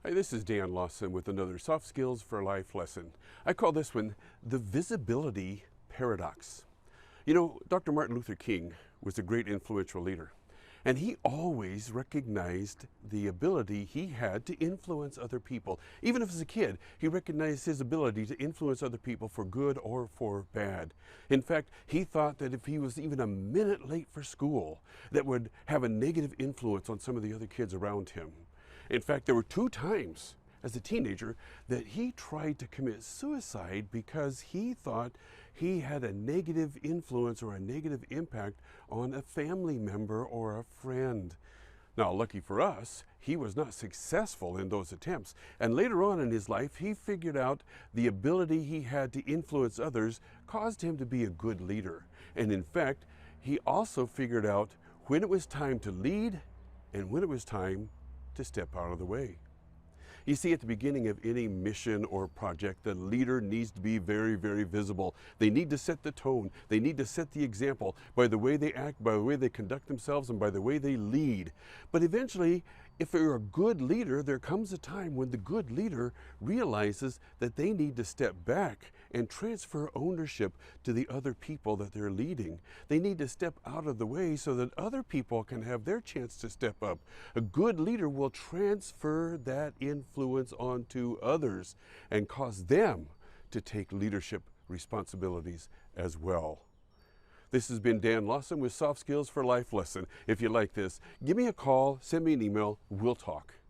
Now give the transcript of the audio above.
Hi, this is Dan Lawson with another Soft Skills for Life lesson. I call this one the visibility paradox. You know, Dr. Martin Luther King was a great influential leader, and he always recognized the ability he had to influence other people. Even as a kid, he recognized his ability to influence other people for good or for bad. In fact, he thought that if he was even a minute late for school, that would have a negative influence on some of the other kids around him. In fact, there were two times as a teenager that he tried to commit suicide because he thought he had a negative influence or a negative impact on a family member or a friend. Now, lucky for us, he was not successful in those attempts. And later on in his life, he figured out the ability he had to influence others caused him to be a good leader. And in fact, he also figured out when it was time to lead and when it was time to step out of the way. You see, at the beginning of any mission or project, the leader needs to be very, very visible. They need to set the tone. They need to set the example by the way they act, by the way they conduct themselves, and by the way they lead. But eventually, if you're a good leader, there comes a time when the good leader realizes that they need to step back and transfer ownership to the other people that they're leading. They need to step out of the way so that other people can have their chance to step up. A good leader will transfer that influence onto others and cause them to take leadership responsibilities as well. This has been Dan Lawson with Soft Skills for Life lesson. If you like this, give me a call, send me an email, we'll talk.